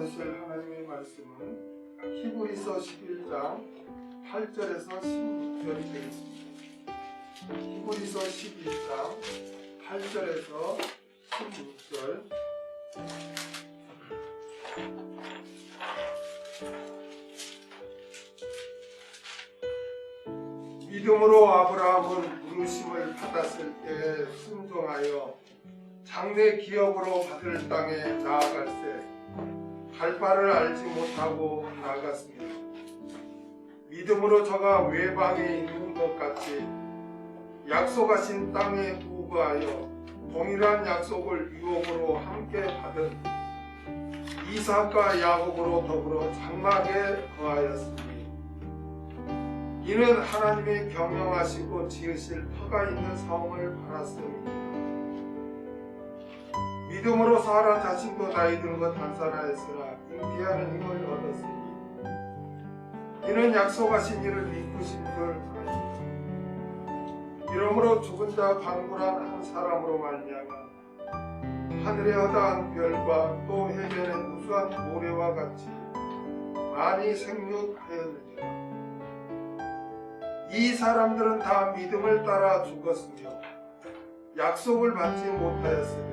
받으실 하나님의 말씀은 히브리서 11장 8절에서 16절이 되겠습니다. 히브리서 11장 8절에서 16절. 믿음으로 아브라함은 부르심을 받았을 때 순종하여 장래 기업으로 받을 땅에 나아갈새 갈 바를 알지 못하고 나아갔습니다. 믿음으로 저가 외방에 있는 것 같이 약속하신 땅에 부부하여 동일한 약속을 유업으로 함께 받은 이삭과 야곱으로 더불어 장막에 거하였으니 이는 하나님의 경영하시고 지으실 터가 있는 성을 바랐음이니라. 믿음으로 사라 자신도 나이 들고 단산하였으나 잉태하는 힘을 얻었으니 이는 약속하신 이를 믿고 심을 바라니라. 이러므로 죽은 자 방불한 한 사람으로 말미암아 하늘의 허다한 별과 또 해변의 우수한 모래와 같이 많이 생육하였느니라. 이 사람들은 다 믿음을 따라 죽었으며 약속을 받지 못하였으되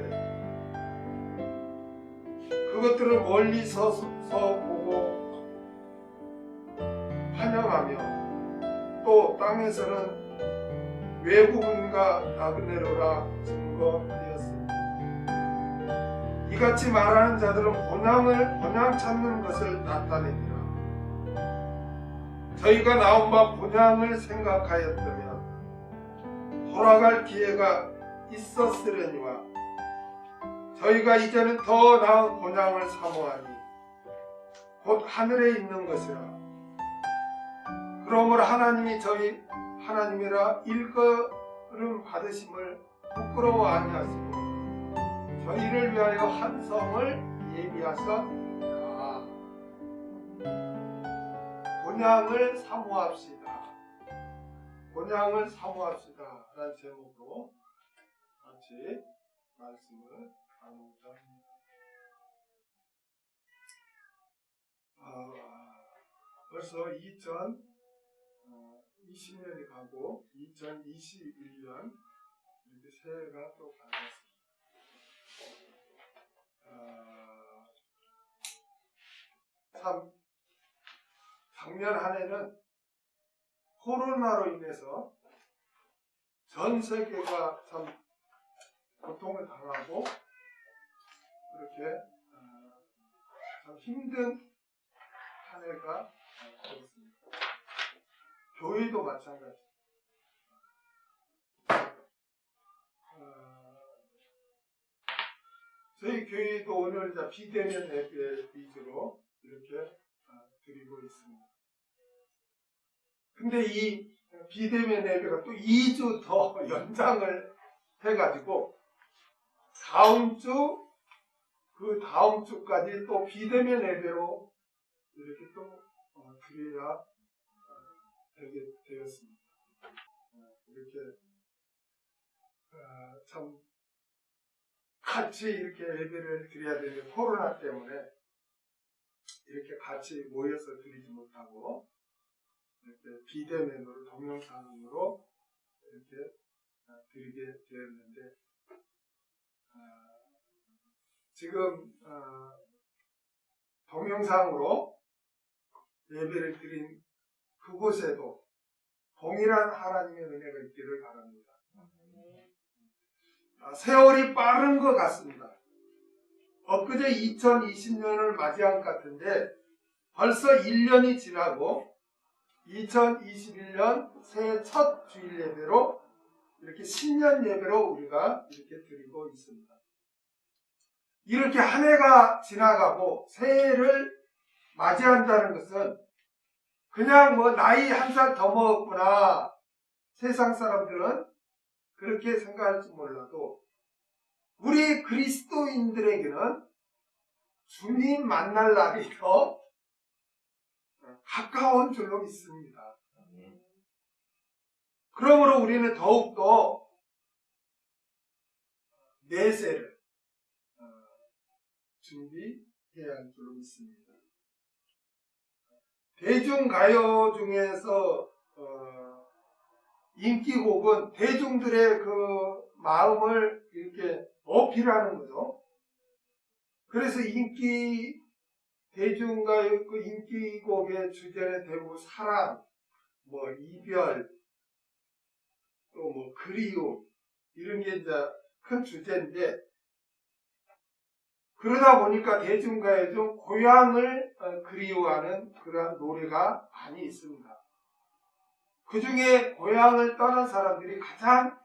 그것들을 멀리 서서 보고 환영하며 또 땅에서는 외국인과 나그네로라 증거하였습니다. 이같이 말하는 자들은 본향 찾는 것을 나타내니라. 저희가 나온 바 본향을 생각하였다면 돌아갈 기회가 있었으려니와 저희가 이제는 더 나은 본향을 사모하니 곧 하늘에 있는 것이라. 그러므로 하나님이 저희 하나님이라 일컬음 받으심을 부끄러워 아니하시고 저희를 위하여 한 성을 예비하셨다. 본향을 사모합시다. 본향을 사모합시다. 라는 제목으로 같이 말씀을 나누고자 합니다. 벌써 2020년이 가고 2021년 이렇게 새해가 또 밝았습니다. 참 작년 한 해는 코로나로 인해서 전 세계가 참 고통을 당하고 그렇게 참 힘든 한 해가 되었습니다. 교회도 마찬가지입니다. 저희 교회도 오늘 비대면 예배 위주로 이렇게 드리고 있습니다. 근데 이 비대면 예배가 또 2주 더 연장을 해가지고 다음 주, 그 다음 주까지 또 비대면 예배로 이렇게 또 드려야 되게 되었습니다. 이렇게 참 같이 이렇게 예배를 드려야 되는데 코로나 때문에 이렇게 같이 모여서 드리지 못하고 이렇게 비대면으로 동영상으로 이렇게 드리게 되었는데 지금 동영상으로 예배를 드린 그곳에도 동일한 하나님의 은혜가 있기를 바랍니다. 세월이 빠른 것 같습니다. 엊그제 2020년을 맞이한 것 같은데 벌써 1년이 지나고 2021년 새해 첫 주일 예배로 이렇게 신년 예배로 우리가 이렇게 드리고 있습니다. 이렇게 한 해가 지나가고 새해를 맞이한다는 것은 그냥 나이 한 살 더 먹었구나, 세상 사람들은 그렇게 생각할지 몰라도 우리 그리스도인들에게는 주님 만날 날이 더 가까운 줄로 믿습니다. 그러므로 우리는 더욱더 내세를 준비해야 해야 할 줄로 믿습니다. 대중가요 중에서 인기곡은 대중들의 그 마음을 이렇게 어필하는 거죠. 그래서 대중가요 그 인기곡의 주제는 대부분 사랑, 뭐 이별, 또 뭐 그리움 이런 게 이제 큰 주제인데, 그러다 보니까 대중가요 중 고향을 그리워하는 그러한 노래가 많이 있습니다. 그 중에 고향을 떠난 사람들이 가장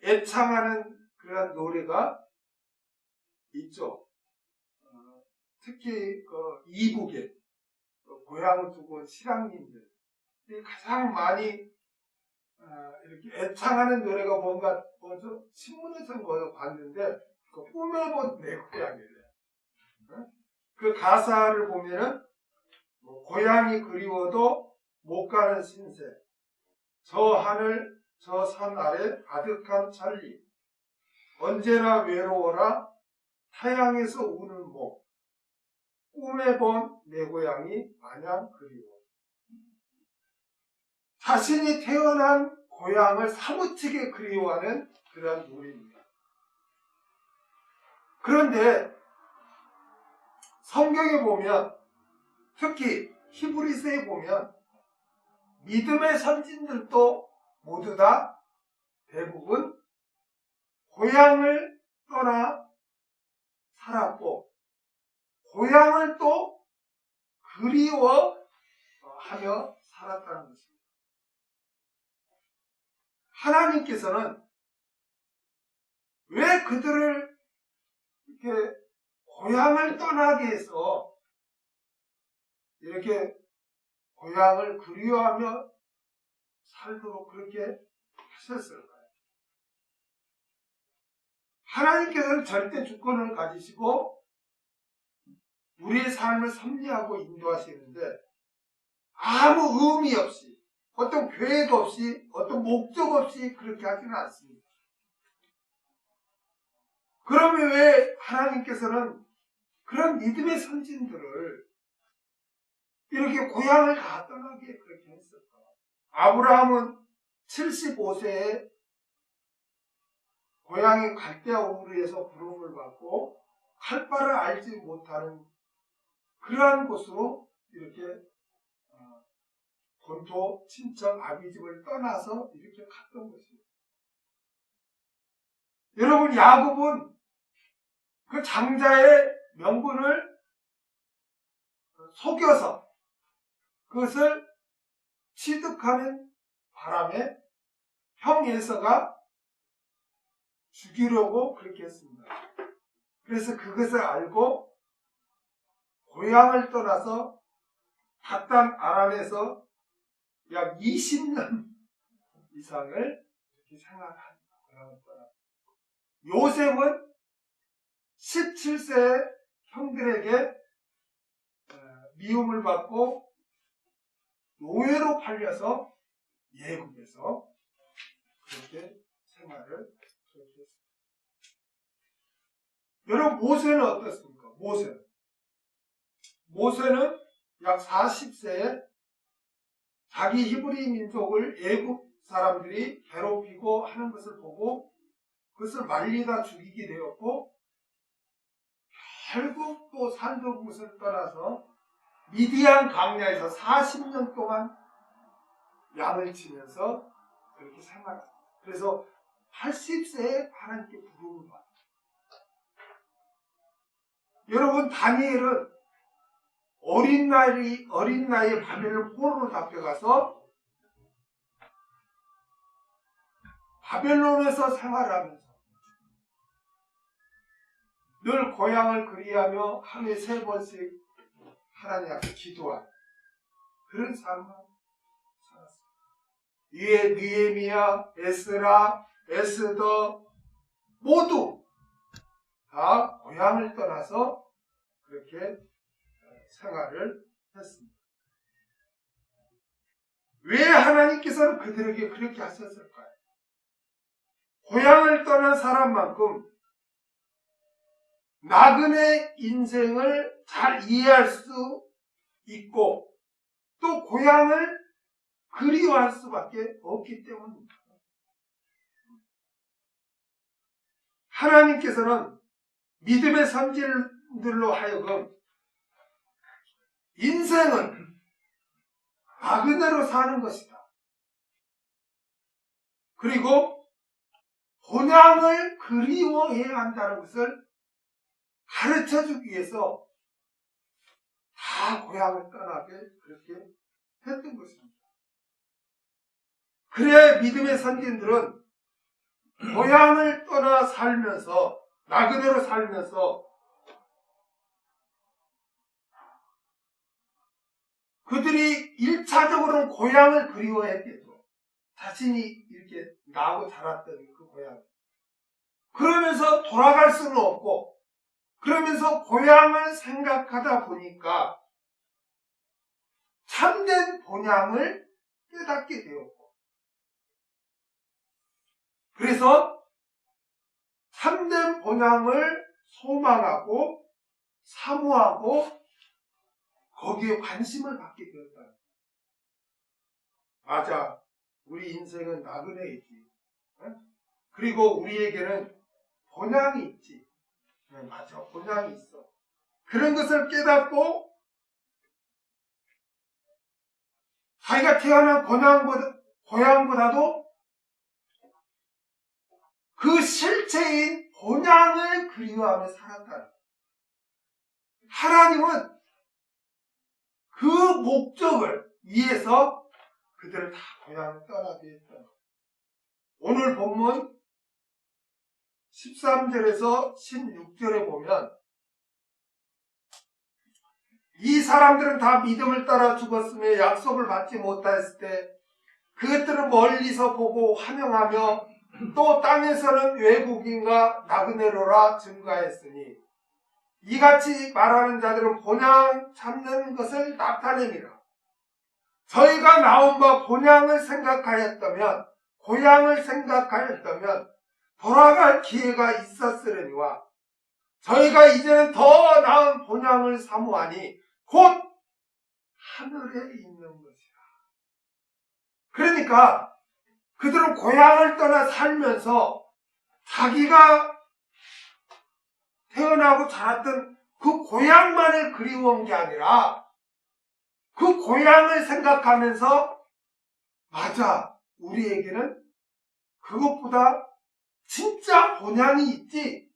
애창하는 그러한 노래가 있죠. 특히 그 이북의 고향을 두고 온 실향민들이 가장 많이 이렇게 애창하는 노래가 뭔가 먼저 신문에서 봤는데, 그 꿈에 본 내 고향이래요. 그 가사를 보면은 고향이 그리워도 못 가는 신세, 저 하늘 저 산 아래 아득한 천리, 언제나 외로워라 타향에서 우는 목, 꿈에 본 내 고향이 마냥 그리워. 자신이 태어난 고향을 사무치게 그리워하는 그런 노래입니다. 그런데 성경에 보면, 특히 히브리서에 보면 믿음의 선진들도 모두 다 대부분 고향을 떠나 살았고 고향을 또 그리워하며 살았다는 것입니다. 하나님께서는 왜 그들을 이렇게 고향을 떠나게 해서 이렇게 고향을 그리워하며 살도록 그렇게 하셨을까요? 하나님께서는 절대 주권을 가지시고 우리의 삶을 섭리하고 인도하시는데 아무 의미 없이, 어떤 계획 없이, 어떤 목적 없이 그렇게 하지는 않습니다. 그러면 왜 하나님께서는 그런 믿음의 선진들을 이렇게 고향을 다 떠나게 그렇게 했을까? 아브라함은 75세에 고향의 갈대아 우르에서 부름을 받고 할 바를 알지 못하는 그러한 곳으로 이렇게 본토 친척 아비집을 떠나서 이렇게 갔던 것입니다. 여러분, 야곱은 그 장자의 명분을 속여서 그것을 취득하는 바람에 형 에서가 죽이려고 그렇게 했습니다. 그래서 그것을 알고 고향을 떠나서 핫단 아람에서 약 20년 이상을 이렇게 생활한 고향을 떠나. 요셉은 17세 형들에게 미움을 받고 노예로 팔려서 예국에서 그렇게 생활을 그렇게 했습니다. 여러분, 모세는 어떻습니까? 모세는 약 40세에 자기 히브리 민족을 애국 사람들이 괴롭히고 하는 것을 보고 그것을 말리다 죽이게 되었고, 결국 또 살던 곳을 떠나서 미디안 광야에서 40년 동안 양을 치면서 그렇게 생활합니다. 그래서 80세에 하나님께 부름을 받습니다. 여러분, 다니엘은 어린 나이에 바벨론 포로로 잡혀가서 바벨론에서 생활하면서 늘 고향을 그리하며 하루에 3번씩 하나님 앞에 기도한 그런 삶을 살았습니다. 위에 느헤미야, 에스라, 에스더 모두 다 고향을 떠나서 그렇게 생활을 했습니다. 왜 하나님께서는 그들에게 그렇게 하셨을까요? 고향을 떠난 사람만큼 나그네 인생을 잘 이해할 수 있고 또 고향을 그리워할 수밖에 없기 때문입니다. 하나님께서는 믿음의 선진들로 하여금 인생은 나그네로 사는 것이다. 그리고 본향을 그리워해야 한다는 것을 가르쳐주기 위해서 다 고향을 떠나게 그렇게 했던 것입니다. 그래 믿음의 선진들은 고향을 떠나 살면서 나그네로 살면서 그들이 1차적으로는 고향을 그리워했겠죠. 자신이 이렇게 나고 자랐던 그 고향. 그러면서 돌아갈 수는 없고 그러면서 고향을 생각하다 보니까 참된 본향을 깨닫게 되었고 그래서 참된 본향을 소망하고 사모하고 거기에 관심을 갖게 되었다. 맞아. 우리 인생은 나그네이지. 그리고 우리에게는 본향이 있지. 맞아. 본향이 있어. 그런 것을 깨닫고 자기가 태어난 고향보다도 그 실체인 본향을 그리워하며 살았다. 하나님은 그 목적을 위해서 그들을 다 고향을 떠나게 했다. 오늘 본문 13절에서 16절에 보면 이 사람들은 다 믿음을 따라 죽었으며 약속을 받지 못하였을 때 그것들을 멀리서 보고 환영하며 또 땅에서는 외국인과 나그네로라 증가했으니 이같이 말하는 자들은 본향 찾는 것을 나타냅니다. 저희가 나온 바 본향을 생각하였다면 돌아갈 기회가 있었으려니와 저희가 이제는 더 나은 본향을 사모하니 곧 하늘에 있는 것이라. 그러니까 그들은 고향을 떠나 살면서 자기가 태어나고 자랐던 그 고향만을 그리워한 게 아니라 그 고향을 생각하면서 맞아, 우리에게는 그것보다 진짜 본향이 있지,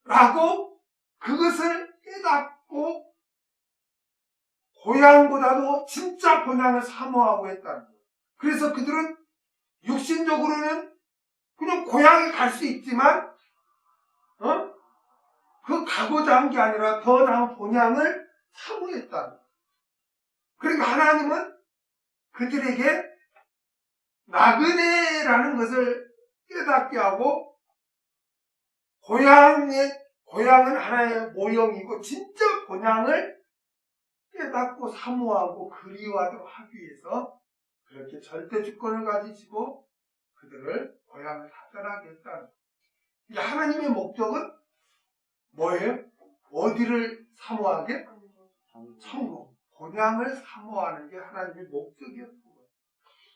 라고 그것을 깨닫고 고향보다도 진짜 본향을 사모하고 했다는 거예요. 그래서 그들은 육신적으로는 그냥 고향에 갈 수 있지만 그 가고자 한 게 아니라 더 나은 본향을 사모했다는 거예요. 그러니까 하나님은 그들에게 나그네라는 것을 깨닫게 하고 고향은 하나의 모형이고 진짜 본향을 깨닫고 사모하고 그리워하도록 하기 위해서 그렇게 절대 주권을 가지시고 그들을 고향을 다 떠나게 했다는 거예요. 하나님의 목적은 뭐예요? 어디를 사모하게? 천국. 본향을 사모하는 게 하나님의 목적이었던 거예요.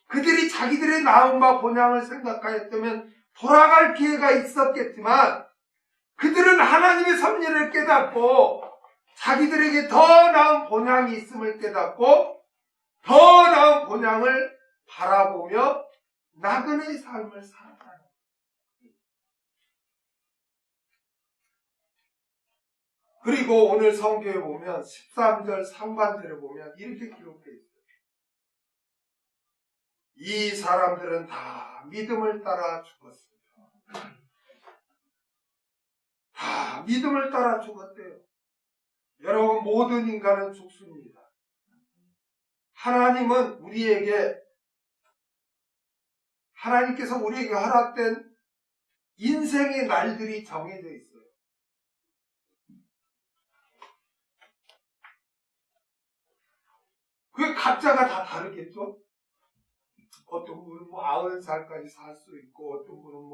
그들이 자기들의 나은 바 본향을 생각하였다면 돌아갈 기회가 있었겠지만 그들은 하나님의 섭리를 깨닫고 자기들에게 더 나은 본향이 있음을 깨닫고 더 나은 본향을 바라보며 나그네의 삶을 살았다. 그리고 오늘 성경에 보면 13절 상반절에 보면 이렇게 기록되어 있어요. 이 사람들은 다 믿음을 따라 죽었습니다. 다 믿음을 따라 죽었대요. 여러분, 모든 인간은 죽습니다. 하나님께서 우리에게 허락된 인생의 날들이 정해져 있어요. 그게 각자가 다 다르겠죠? 어떤 분은 90살까지 살 수 있고, 어떤 분은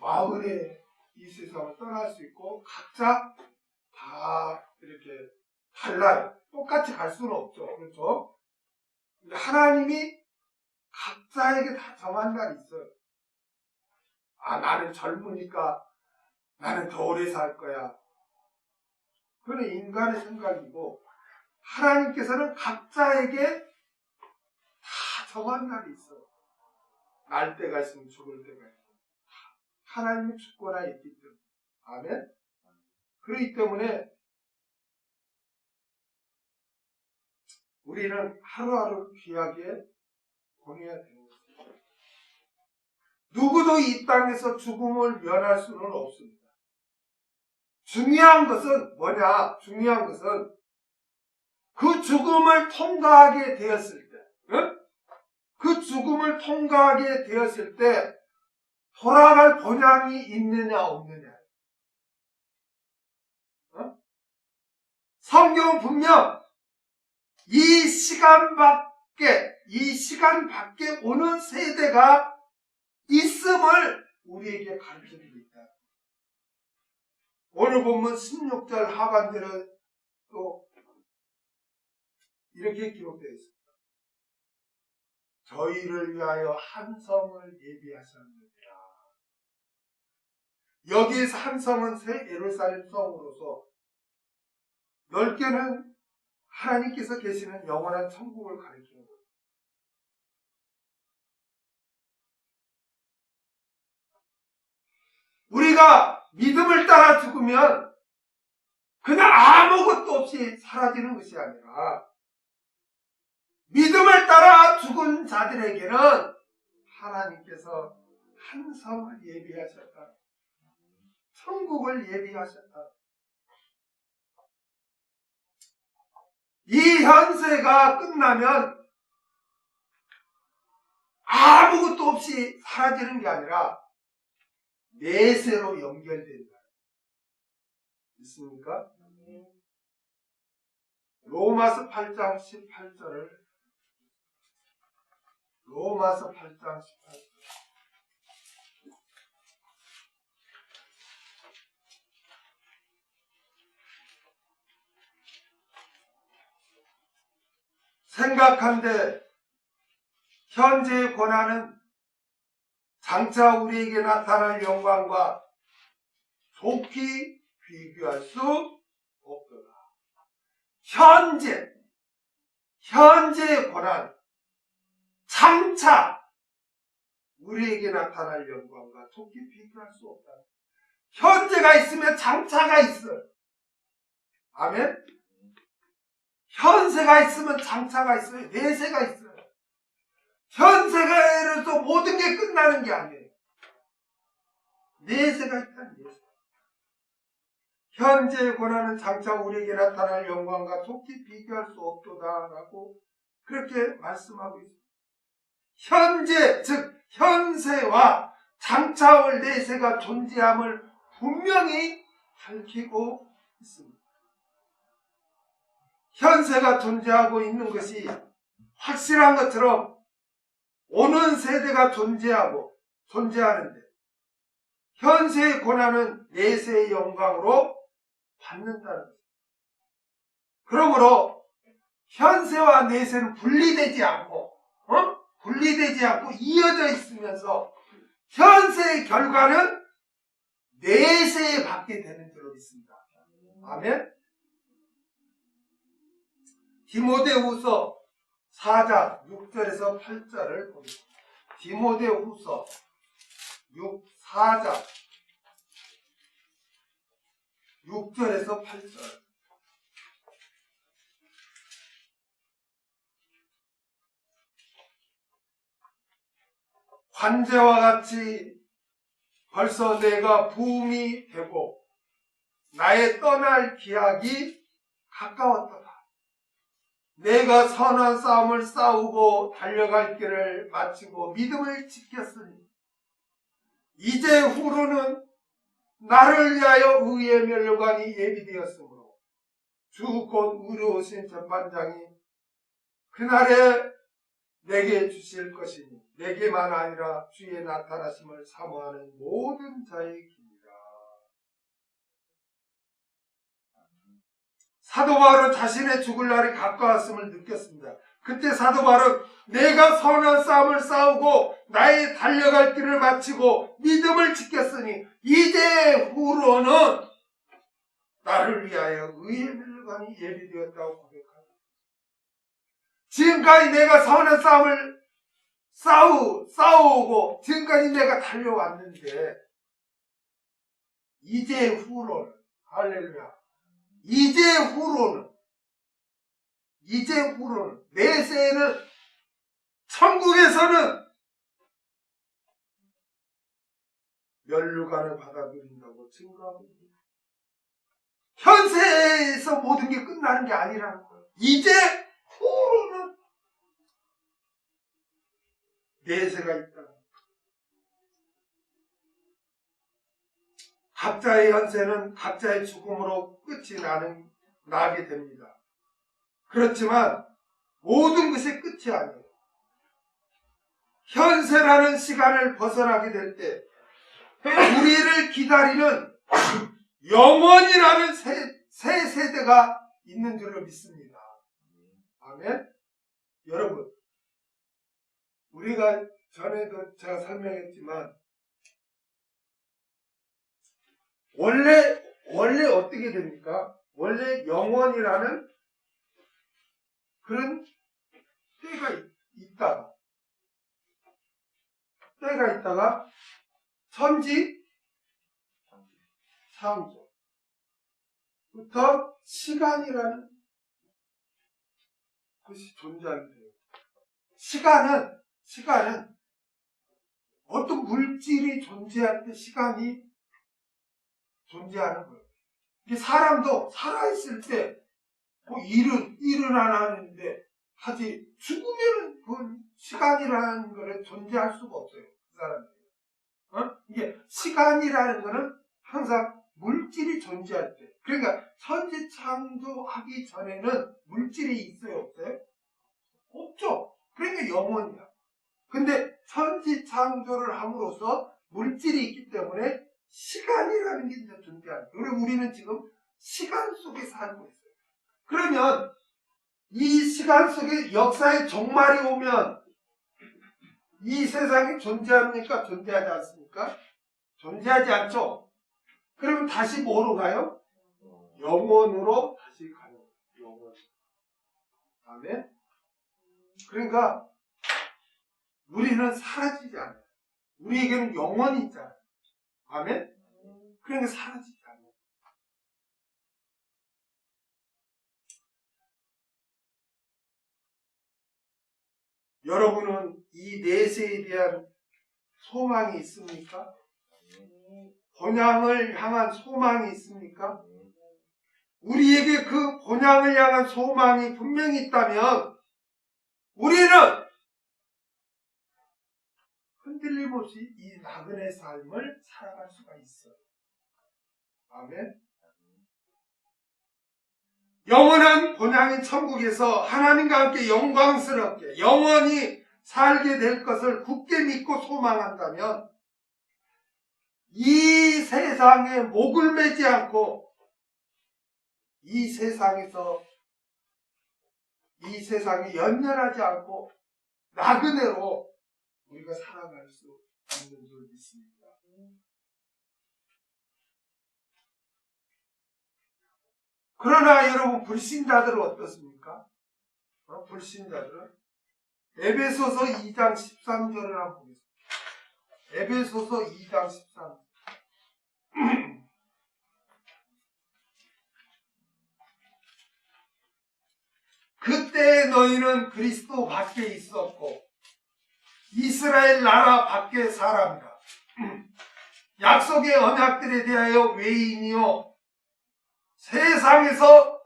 마을에 이 세상을 떠날 수 있고 각자 다 이렇게 달라요. 똑같이 갈 수는 없죠. 그렇죠? 근데 하나님이 각자에게 다 정한 날이 있어요. 아, 나는 젊으니까 나는 더 오래 살 거야. 그건 인간의 생각이고, 하나님께서는 각자에게 다 정한 날이 있어요. 날 때가 있으면 죽을 때가 있고, 하나님의 주권하에 있기 때문에. 아멘? 그렇기 때문에 우리는 하루하루 귀하게 보내야 되는 것입니다. 누구도 이 땅에서 죽음을 면할 수는 없습니다. 중요한 것은 뭐냐? 중요한 것은 그 죽음을 통과하게 되었을 때, 응? 그 죽음을 통과하게 되었을 때 돌아갈 본향이 있느냐 없느냐. 어? 성경은 분명 이 시간 밖에 오는 세대가 있음을 우리에게 가르쳐주고 있다. 오늘 본문 16절 하반절에 또 이렇게 기록되어 있습니다. 저희를 위하여 한 성을 예비하셨느니라. 여기에서 한 성은 새 예루살렘 성으로서 넓게는 하나님께서 계시는 영원한 천국을 가리키는 거예요. 우리가 믿음을 따라 죽으면 그냥 아무것도 없이 사라지는 것이 아니라 믿음을 따라 죽은 자들에게는 하나님께서 한 성을 예비하셨다. 천국을 예비하셨다. 이 현세가 끝나면 아무것도 없이 사라지는 게 아니라 내세로 연결된다. 있습니까? 로마서 8장 18절을 로마서 8장 18절 생각한데 현재의 고난은 장차 우리에게 나타날 영광과 좋게 비교할 수 없도다. 현재의 고난, 장차 우리에게 나타날 영광과 좋게 비교할 수 없다. 현재가 있으면 장차가 있어요. 아멘? 현세가 있으면 장차가 있어요. 내세가 있어요. 현세가 예를 들어서 모든 게 끝나는 게 아니에요. 내세가 있다는 내세. 현재의 고난은 장차 우리에게 나타날 영광과 좋게 비교할 수 없도다라고 그렇게 말씀하고 있습니다. 현재, 즉 현세와 장차 올 내세가 존재함을 분명히 밝히고 있습니다. 현세가 존재하고 있는 것이 확실한 것처럼 오는 세대가 존재하는데 현세의 고난은 내세의 영광으로 받는다는 것입니다. 그러므로 현세와 내세는 분리되지 않고 이어져 있으면서 현세의 결과는 내세에 받게 되는 줄로 믿습니다. 아멘. 디모데후서 4장 6절에서 8절을 봅니다. 디모데후서 4장 6절에서 8절. 관제와 같이 벌써 내가 부음이 되고 나의 떠날 기약이 가까웠도다. 내가 선한 싸움을 싸우고 달려갈 길을 마치고 믿음을 지켰으니 이제 후로는 나를 위하여 의의 멸관이 예비되었으므로 주 곧 의로우신 재판장이 그날에 내게 주실 것이니 내게만 아니라 주의 나타나심을 사모하는 모든 자의 길이라. 사도 바울은 자신의 죽을 날이 가까웠음을 느꼈습니다. 그때 사도 바울은 내가 선한 싸움을 싸우고 나의 달려갈 길을 마치고 믿음을 지켰으니 이제 후로는 나를 위하여 의의 멸관이 예비되었다고 고백합니다. 지금까지 내가 선한 싸움을 싸우고 지금까지 내가 달려왔는데 이제 후로는 할렐루야. 이제 후로는 내세에는 천국에서는 면류관을 받아들인다고 증거합니다. 현세에서 모든 게 끝나는 게 아니라는 거예요. 이제 후로는 내세가 있다. 각자의 현세는 각자의 죽음으로 끝이 나게 됩니다. 그렇지만 모든 것이 끝이 아니에요. 현세라는 시간을 벗어나게 될 때 우리를 기다리는 영원이라는 새 세대가 있는 줄로 믿습니다. 아멘. 여러분, 우리가 전에도 제가 설명했지만 원래 어떻게 됩니까? 원래 영원이라는 그런 때가 있다가 천지 창조부터 시간이라는 것이 존재하게 돼요. 시간은 어떤 물질이 존재할 때 시간이 존재하는 거예요. 사람도 살아있을 때 뭐 일은 안 하는데 하지 죽으면은 그 시간이라는 거를 존재할 수가 없어요. 그 사람들이. 이게 시간이라는 거는 항상 물질이 존재할 때. 그러니까 천지 창조하기 전에는 물질이 있어요, 없어요? 없죠. 그러니까 영원이야. 근데 천지 창조를 함으로써 물질이 있기 때문에 시간이라는 게 이제 존재하는 거예요. 그리고 우리는 지금 시간 속에 살고 있어요. 그러면 이 시간 속에 역사의 종말이 오면 이 세상이 존재합니까? 존재하지 않습니까? 존재하지 않죠? 그러면 다시 뭐로 가요? 영원으로 다시 가요. 영원. 아멘? 그러니까 우리는 사라지지 않아요. 우리에게는 영원이 있잖아요. 아멘? 그러니까 사라지지 않아요. 여러분은 이 내세에 대한 소망이 있습니까? 본향을 향한 소망이 있습니까? 우리에게 그 본향을 향한 소망이 분명히 있다면 우리는 흔들림 없이 이 나그네 삶을 살아갈 수가 있어요. 아멘. 영원한 본향인 천국에서 하나님과 함께 영광스럽게 영원히 살게 될 것을 굳게 믿고 소망한다면 이 세상에 목을 매지 않고 이 세상에 연연하지 않고 나그네로 우리가 살아갈 수 있는 줄 믿습니다. 그러나 여러분 불신자들은 어떻습니까? 불신자들은 에베소서 2장 13절을 한번 보겠습니다. 에베소서 2장 13절. 그때 너희는 그리스도 밖에 있었고 이스라엘 나라 밖의 사람이라. 약속의 언약들에 대하여 외인이요 세상에서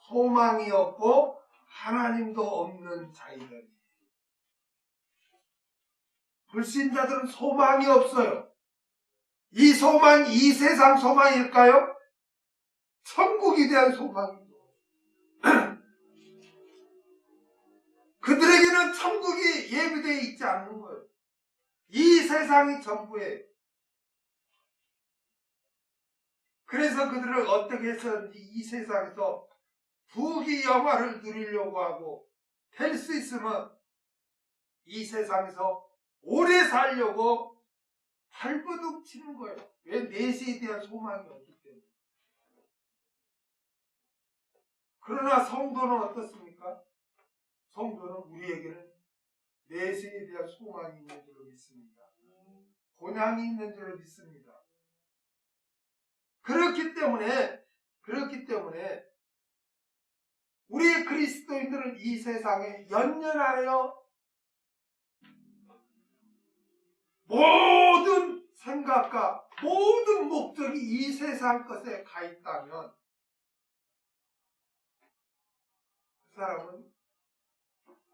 소망이 없고 하나님도 없는 자이더니. 불신자들은 소망이 없어요. 이 소망이 이 세상 소망일까요? 천국에 대한 소망이죠. 그들에게는 천국이 예비되어 있지 않는 거예요. 이 세상이 전부예요. 그래서 그들을 어떻게 해서든지 이 세상에서 부귀 영화를 누리려고 하고 될 수 있으면 이 세상에서 오래 살려고 발버둥 치는 거예요. 왜? 내세에 대한 소망이 없기 때문에. 그러나 성도는 어떻습니까? 성도는 우리에게는 내세에 대한 소망이 있는 줄로 믿습니다. 본향이 있는 줄로 믿습니다. 그렇기 때문에 우리 그리스도인들은 이 세상에 연연하여 모든 생각과 모든 목적이 이 세상 것에 가 있다면 그 사람은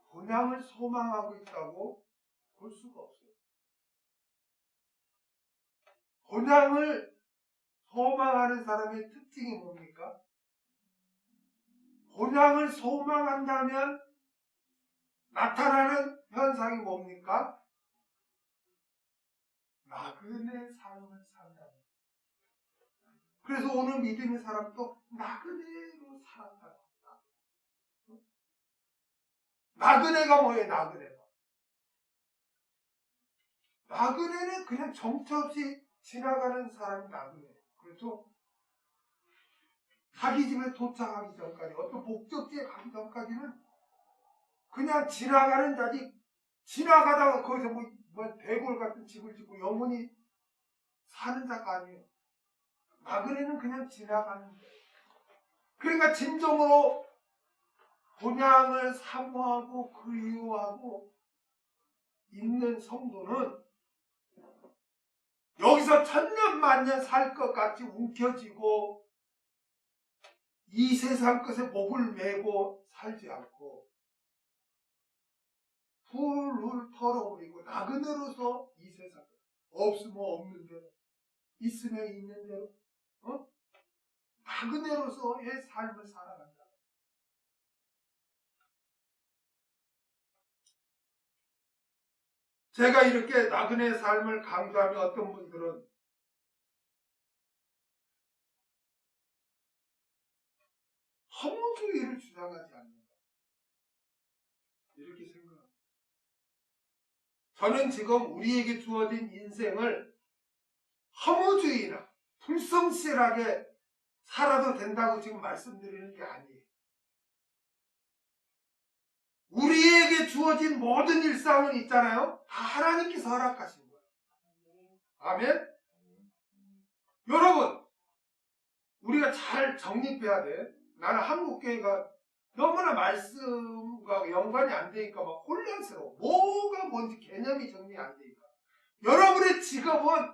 본향을 소망하고 있다고 볼 수가 없어요. 본향을 소망하는 사람의 특징이 뭡니까? 본향을 소망한다면 나타나는 현상이 뭡니까? 나그네 삶을 산다. 그래서 오늘 믿음의 사람도 나그네로 살았다. 나그네가 뭐예요? 나그네는 그냥 정처 없이 지나가는 사람이 나그네예요. 그렇죠? 자기 집에 도착하기 전까지, 어떤 목적지에 가기 전까지는 그냥 지나가는 자지, 지나가다가 거기서 뭐 대골 같은 집을 짓고 영원히 사는 자가 아니에요. 나그네는 그냥 지나가는 거예요. 그러니까 진정으로 본향을 사모하고 그리워하고 있는 성도는 여기서 천년 만년 살 것 같이 움켜쥐고 이 세상 것에 목을 메고 살지 않고 훌훌 털어버리고 나그네로서 이 세상 없으면 없는 대로 있으면 있는 대로 나그네로서의 삶을 살아간다. 제가 이렇게 나그네의 삶을 강조하면 어떤 분들은 허무주의를 주장하지 않는다. 이렇게 생각합니다. 저는 지금 우리에게 주어진 인생을 허무주의나 불성실하게 살아도 된다고 지금 말씀드리는 게 아니에요. 우리에게 주어진 모든 일상은 있잖아요. 다 하나님께서 허락하신 거예요. 아멘? 여러분, 우리가 잘 정립해야 돼. 나는 한국교회가 너무나 말씀과 연관이 안 되니까 막 혼란스러워. 뭐가 뭔지 개념이 정리 안 되니까. 여러분의 직업은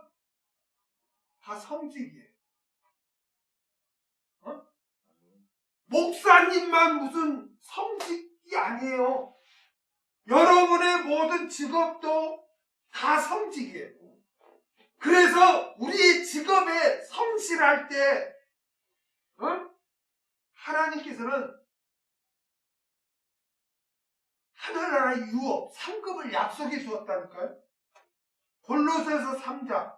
다 성직이에요. 목사님만 무슨 성직이 아니에요. 여러분의 모든 직업도 다 성직이에요. 그래서 우리 직업에 성실할 때 하나님께서는 하늘나라의 유업, 상급을 약속해 주었다니까요. 골로새서 3장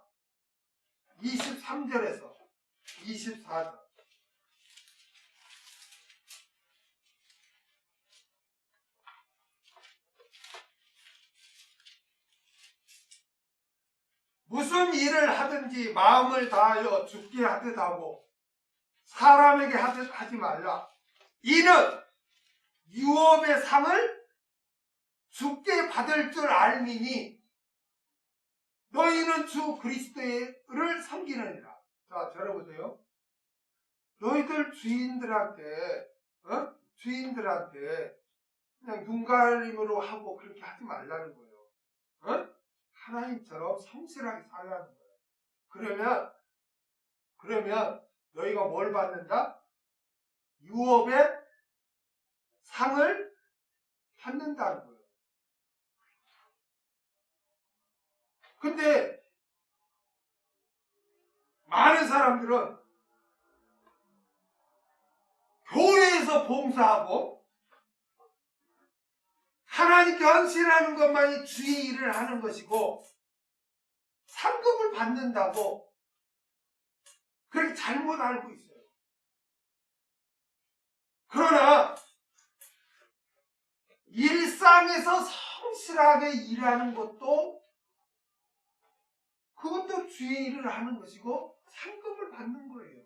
23절에서 24절. 무슨 일을 하든지 마음을 다하여 죽게 하듯 하고 사람에게 하듯 하지 말라. 이는 유업의 상을 죽게 받을 줄 알미니 너희는 주 그리스도를 섬기느니라. 자, 들어보세요. 너희들 주인들한테 그냥 눈가림으로 하고 그렇게 하지 말라는 거예요. 하나님처럼 성실하게 살라는 거예요. 그러면 너희가 뭘 받는다? 유업의 상을 받는다는 거예요. 근데 많은 사람들은 교회에서 봉사하고 하나님께 헌신하는 것만이 주의 일을 하는 것이고 상급을 받는다고 그렇게 잘못 알고 있어요. 그러나 일상에서 성실하게 일하는 것도 그것도 주의 일을 하는 것이고 상급을 받는 거예요.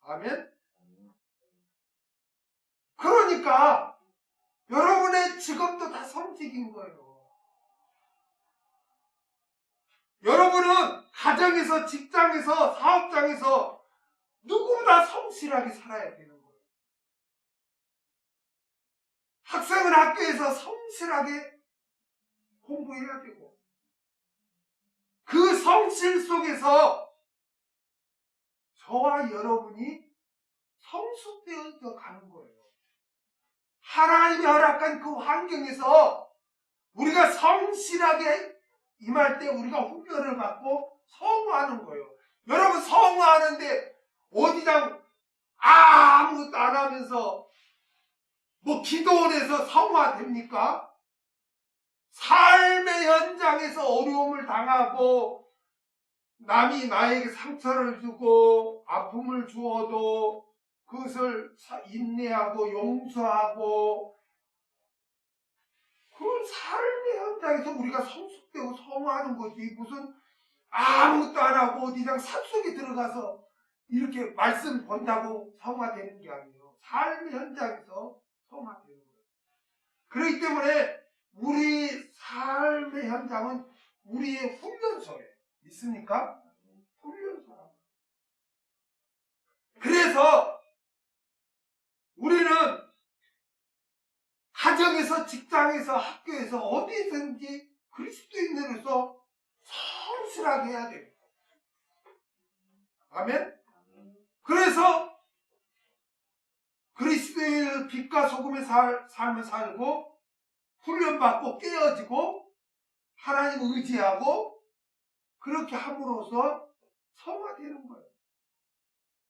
아멘? 그러니까 여러분의 직업도 다 성직인 거예요. 여러분은 가정에서, 직장에서, 사업장에서 누구보다 성실하게 살아야 되는 거예요. 학생은 학교에서 성실하게 공부해야 되고 그 성실 속에서 저와 여러분이 성숙되어 가는 거예요. 하나님이 허락한 그 환경에서 우리가 성실하게 임할 때 우리가 훈련을 받고 성화하는 거예요. 여러분 성화하는데 어디장 아무것도 안 하면서 뭐 기도원에서 성화됩니까? 삶의 현장에서 어려움을 당하고 남이 나에게 상처를 주고 아픔을 주어도 그것을 인내하고 용서하고 그 삶의 현장에서 우리가 성숙되고 성화하는 거지. 무슨 아무것도 안 하고 어디장 산속에 들어가서 이렇게 말씀 본다고 성화되는 게 아니에요. 삶의 현장에서 성화되는 거예요. 그렇기 때문에 우리 삶의 현장은 우리의 훈련소예요. 믿습니까? 훈련소라고. 그래서 우리는 가정에서, 직장에서, 학교에서 어디든지 그리스도인으로서 성실하게 해야 돼요. 아멘? 그래서 그리스도인을 빛과 소금의 삶을 살고 훈련받고 깨어지고 하나님 의지하고 그렇게 함으로써 성화되는 거예요.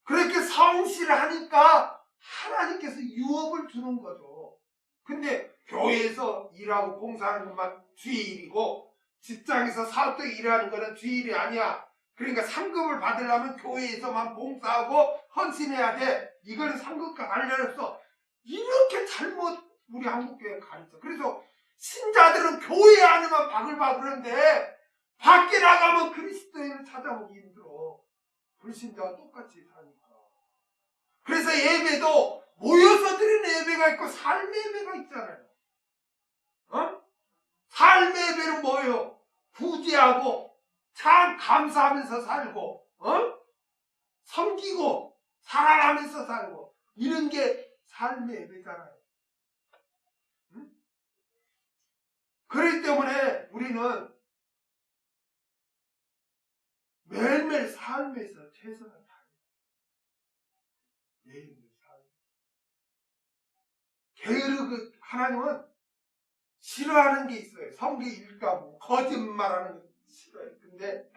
그렇게 성실하니까 하나님께서 유업을 주는 거죠. 근데 교회에서 일하고 봉사하는 것만 주의 일이고 직장에서 사업도 일하는 거는 주의 일이 아니야. 그러니까 상급을 받으려면 교회에서만 봉사하고 헌신해야 돼. 이거는 상급과 관련 없어. 이렇게 잘못 우리 한국교회가 가르쳐. 그래서 신자들은 교회 안에만 바글바글한데 밖에 나가면 그리스도인을 찾아보기 힘들어. 불신자와 똑같이 사니까. 그래서 예배도 모여서 드리는 예배가 있고 삶의 예배가 있잖아요. 삶의 예배는 뭐예요? 구제하고 참 감사하면서 살고 섬기고 사랑하면서 살고 이런 게 삶의 예배잖아요. 그렇기 때문에 우리는 매일매일 삶에서 최선을 다해요. 매일매일 삶. 게으르고 하나님은 싫어하는 게 있어요. 성경 읽다고 거짓말하는 거 싫어요. 근데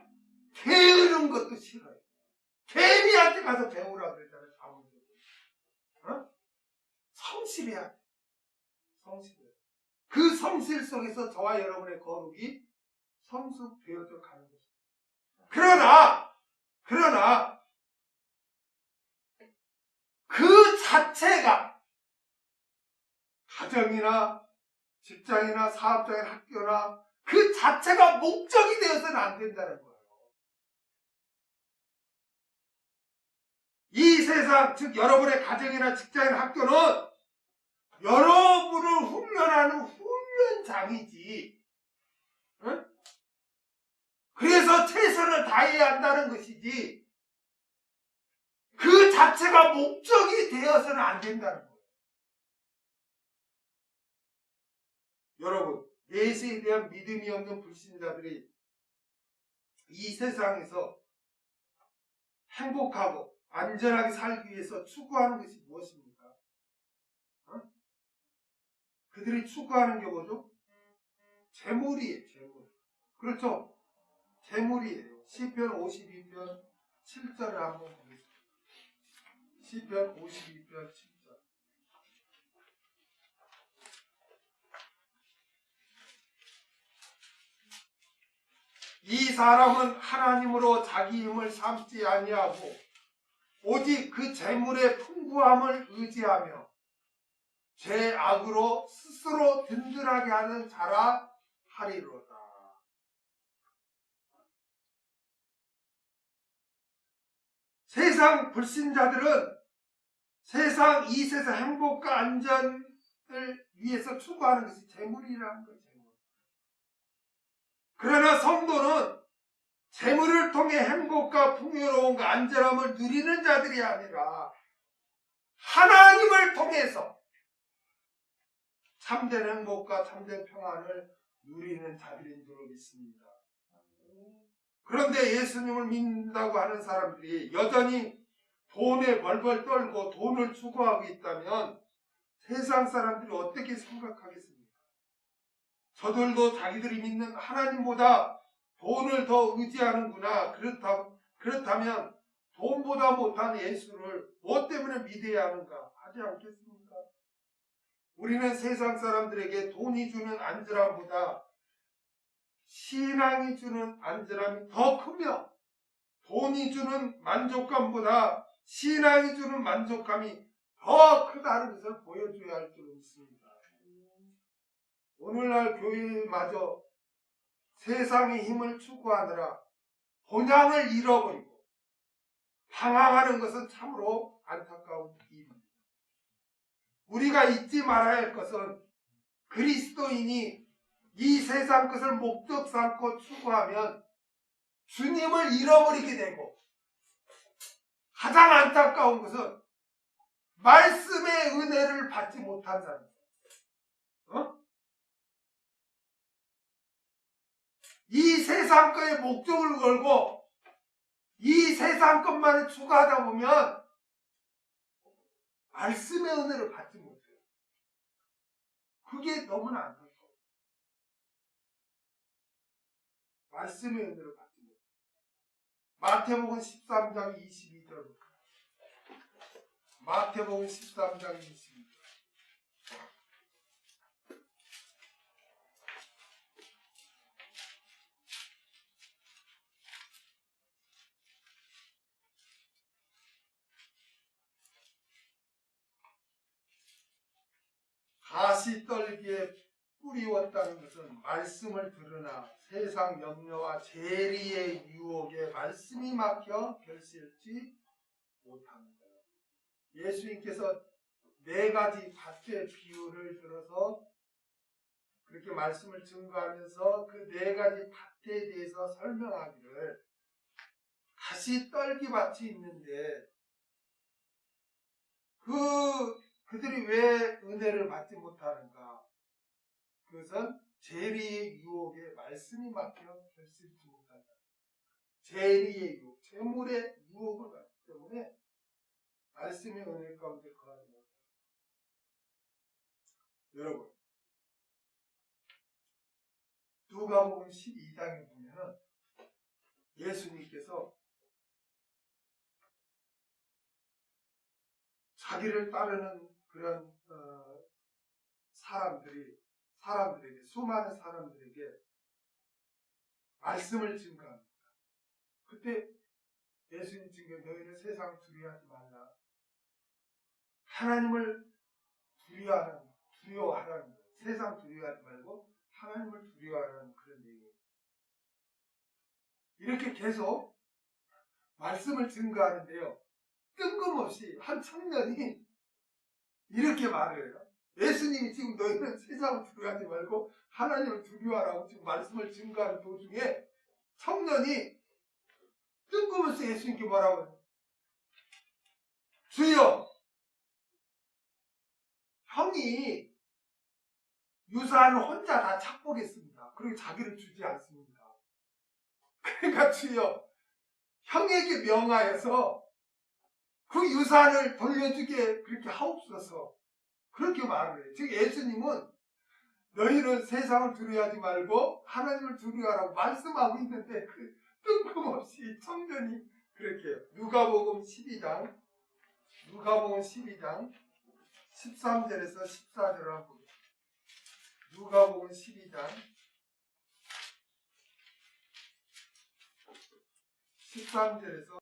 게으른 것도 싫어요. 개미한테 가서 배우라 그랬잖아요. 성실해야 돼. 성실해야 돼. 그 성실 속에서 저와 여러분의 거룩이 성숙되어져 가는 것입니다. 그러나 그 자체가 가정이나 직장이나 사업장이나 학교나 그 자체가 목적이 되어서는 안 된다는 거예요. 이 세상, 즉 여러분의 가정이나 직장이나 학교는 여러분을 훈련하는 훈련장이지. 응? 그래서 최선을 다해야 한다는 것이지 그 자체가 목적이 되어서는 안 된다는 거예요. 여러분, 예수에 대한 믿음이 없는 불신자들이 이 세상에서 행복하고 안전하게 살기 위해서 추구하는 것이 무엇입니까? 그들이 추구하는 게 뭐죠? 재물이에요. 재물. 그렇죠? 재물이에요. 시편 52편 7절을 한번 보겠습니다. 시편 52편 7절. 이 사람은 하나님으로 자기 힘을 삼지 아니하고 오직 그 재물의 풍부함을 의지하며 죄악으로 스스로 든든하게 하는 자라 하리로다. 세상 불신자들은 이 세상 행복과 안전을 위해서 추구하는 것이 재물이라는 거예요. 그러나 성도는 재물을 통해 행복과 풍요로움과 안전함을 누리는 자들이 아니라 하나님을 통해서 참된 행복과 참된 평안을 누리는 자들인 줄 믿습니다. 그런데 예수님을 믿는다고 하는 사람들이 여전히 돈에 벌벌 떨고 돈을 추구하고 있다면 세상 사람들이 어떻게 생각하겠습니까? 저들도 자기들이 믿는 하나님보다 돈을 더 의지하는구나. 그렇다면 돈보다 못한 예수를 무엇 때문에 믿어야 하는가 하지 않겠습니까? 우리는 세상 사람들에게 돈이 주는 안전함보다 신앙이 주는 안전함이 더 크며 돈이 주는 만족감보다 신앙이 주는 만족감이 더 크다는 것을 보여줘야 할 줄 믿습니다. 오늘날 교회마저 세상의 힘을 추구하느라 본향을 잃어버리고 방황하는 것은 참으로 안타까운 일입니다. 우리가 잊지 말아야 할 것은 그리스도인이 이 세상 것을 목적 삼고 추구하면 주님을 잃어버리게 되고 가장 안타까운 것은 말씀의 은혜를 받지 못한 사람. 이 세상 거에 목적을 걸고 이 세상 것만을 추구하다 보면 말씀의 은혜를 받지 못해요. 그게 너무나 안타까워요. 말씀의 은혜를 받지 못해요. 마태복음 13장 22절. 마태복음 13장 22절. 가시떨기에 뿌리웠다는 것은 말씀을 들으나 세상 염려와 재리의 유혹에 말씀이 막혀 결실지 못합니다. 예수님께서 4가지 밭의 비유를 들어서 그렇게 말씀을 증거하면서 그 4가지 밭에 대해서 설명하기를 가시떨기 밭이 있는데 그들이 왜 은혜를 받지 못하는가? 그것은 재리의 유혹에 말씀이 막혀 결실지 못한다. 재리의 유혹, 재물의 유혹을 받기 때문에 말씀의 은혜 가운데 거하지 못한다. 여러분, 누가복음 12장에 보면은 예수님께서 자기를 따르는 그런 사람들에게 수많은 사람들에게 말씀을 증거합니다. 그때 예수님 증거 너희는 세상을 두려워하지 말라. 하나님을 두려워하라는 거예요. 세상 두려워하지 말고 하나님을 두려워하라는 그런 내용이에요. 이렇게 계속 말씀을 증거하는데요. 뜬금없이 한 청년이 이렇게 말을 해요. 예수님이 지금 너희는 세상을 두려워하지 말고 하나님을 두려워하라고 지금 말씀을 증거하는 도중에 청년이 뜬금없이 예수님께 뭐라고 해요? 주여, 형이 유산을 혼자 다 착복했습니다. 그리고 자기를 주지 않습니다. 그러니까 주여, 형에게 명하여서 그 유산을 돌려주게 그렇게 하옵소서. 그렇게 말을 해요. 즉 예수님은 너희는 세상을 두려워하지 말고 하나님을 두려워하라고 말씀하고 있는데 그 뜬금없이 청년이 그렇게 해요. 누가복음 12장 13절에서 14절을 한번 보겠습니다. 누가복음 12장 13절에서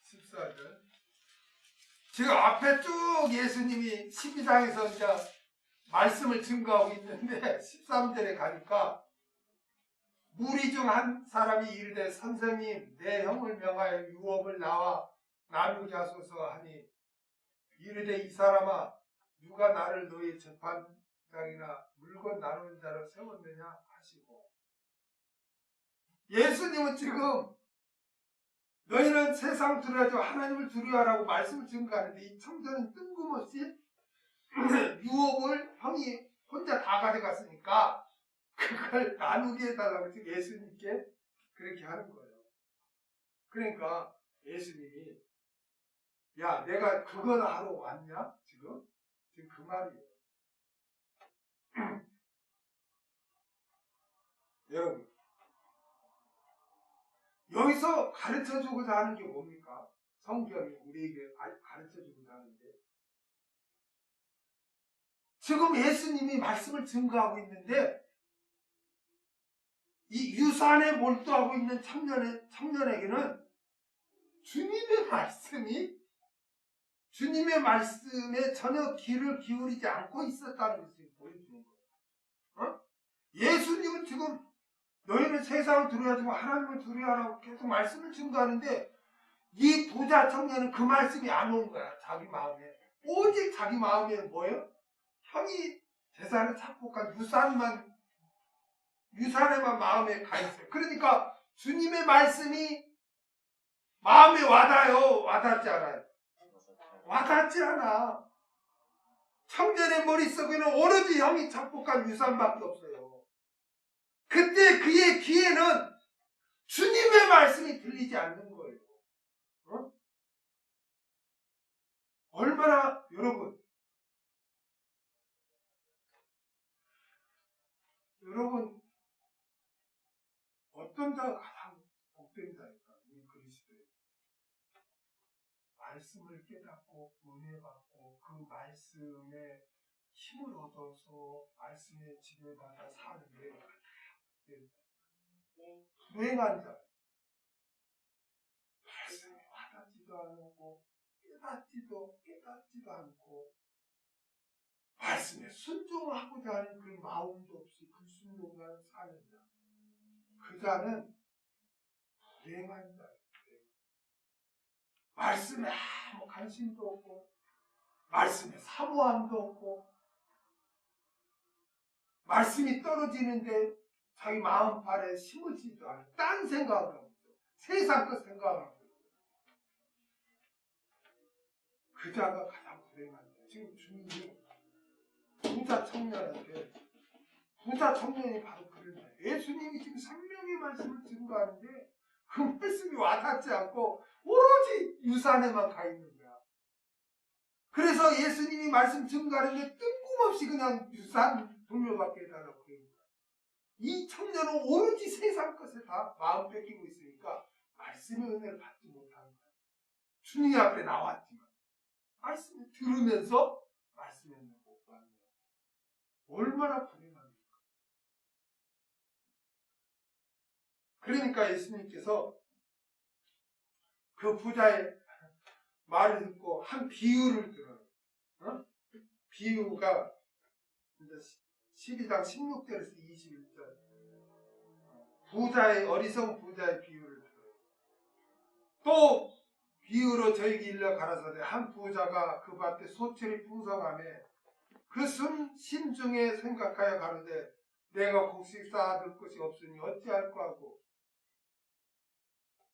14절. 지금 앞에 쭉 예수님이 12장에서 이제 말씀을 증거하고 있는데 13절에 가니까 무리 중 한 사람이 이르되 선생님 내 형을 명하여 유업을 나와 나누게 하소서 하니 이르되 이 사람아 누가 나를 너희 재판장이나 물건 나누는 자로 세웠느냐 하시고, 예수님은 지금 너희는 세상 두려워하지 하나님을 두려워하라고 말씀을 증거하는데 이 청년은 뜬금없이 유업을 형이 혼자 다 가져갔으니까 그걸 나누게 해달라고 지금 예수님께 그렇게 하는 거예요. 그러니까 예수님이 야 내가 그걸 하러 왔냐? 지금 그 말이에요. 여러분 여기서 가르쳐주고자 하는 게 뭡니까? 성경이 우리에게 가르쳐주고자 하는데 지금 예수님이 말씀을 증거하고 있는데 이 유산에 몰두하고 있는 청년에게는 주님의 말씀에 전혀 귀를 기울이지 않고 있었다는 것을 보여주는 거예요. 예수님은 지금 너희는 세상을 두려워하지 마 하나님을 두려워하라고 계속 말씀을 증거하는데 이 부자 청년은 그 말씀이 안 온 거야. 자기 마음에. 오직 자기 마음에 뭐예요? 형이 재산을 착복한 유산에만 마음에 가 있어요. 그러니까 주님의 말씀이 마음에 와닿아요? 와닿지 않아요? 와닿지 않아. 청년의 머릿속에는 오로지 형이 착복한 유산밖에 없어요. 그때 그의 귀에는 주님의 말씀이 들리지 않는 거예요. 얼마나 여러분 어떤 자가 가장 복된 자일까? 우리 그리스도의 말씀을 깨닫고 은혜 받고 그 말씀에 힘을 얻어서 말씀에 지배받아 사는 게 불행한 자, 말씀에 와닿지도 않고 깨닫지도 않고 말씀에 순종하고자 하는 그 마음도 없이 불순종만 사는 자, 그 자는 불행한 자예요. 말씀에 아무 관심도 없고 말씀에 사모함도 없고 말씀이 떨어지는데 자기 마음판에 심으지도 않아요. 딴 생각을 하고 있어요. 세상 것 생각을 하고 있어요. 그 자가 가장 불행한 거예요. 지금 주님이 부자 청년이 바로 그런 거예요. 예수님이 지금 생명의 말씀을 증거하는데 그 말씀이 와닿지 않고 오로지 유산에만 가 있는 거야. 그래서 예수님이 말씀 증거하는데 뜬금없이 그냥 유산 돌려받게 해달라고 그래요. 이 청년은 오로지 세상 것에 다 마음 뺏기고 있으니까 말씀의 은혜를 받지 못하는 거야. 주님 앞에 나왔지만 말씀을 들으면서 말씀의 은혜를 못 받는 거야. 얼마나 불행합니까? 그러니까 예수님께서 그 부자의 말을 듣고 한 비유를 들어요. 비유가 12장 16절에서 21절 어리석은 부자의 비유를 들어요. 또 비유로 저에게 일러 가라사대 한 부자가 그 밭에 소철이 풍성하매 그 심중에 생각하여 가로되 내가 곡식 쌓아둘 것이 없으니 어찌할까 하고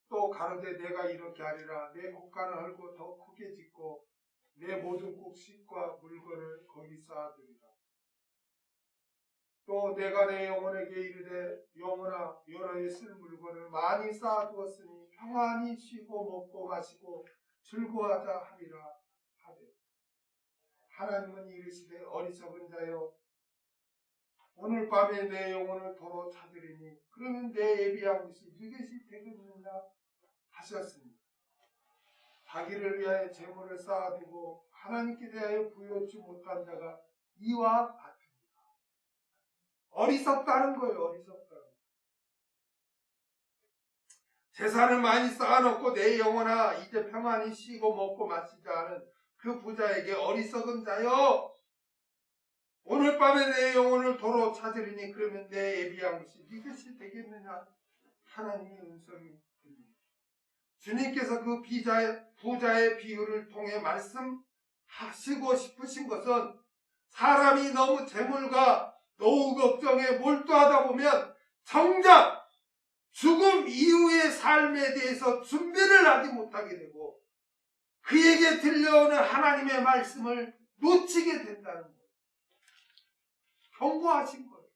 또 가로되 내가 이렇게 하리라 내 곡간을 헐고 더 크게 짓고 내 모든 곡식과 물건을 거기 쌓아두리라. 또 내가 내 영혼에게 이르되 영혼아 여러 해 쓸 물건을 많이 쌓아두었으니 평안히 쉬고 먹고 마시고 즐거워하자 하리라 하되 하나님은 이르시되 어리석은 자여 오늘 밤에 내 영혼을 도로 찾으리니 그러면 내 예비한 것이 누구시 되겠느냐 하셨습니다. 자기를 위하여 재물을 쌓아두고 하나님께 대하여 부여치 못한 자가 이와 같습니다. 어리석다는 거예요. 어리석다. 재산을 많이 쌓아놓고 내 영혼아 이제 평안히 쉬고 먹고 마시자 하는 그 부자에게 어리석은 자여 오늘 밤에 내 영혼을 도로 찾으리니 그러면 내 예비한 것이 이것이 되겠느냐. 하나님의 음성이 들립니다. 주님께서 그 부자의 비유를 통해 말씀하시고 싶으신 것은 사람이 너무 재물과 노후 걱정에 몰두하다 보면 정작 죽음 이후의 삶에 대해서 준비를 하지 못하게 되고 그에게 들려오는 하나님의 말씀을 놓치게 된다는 거예요. 경고하신 거예요.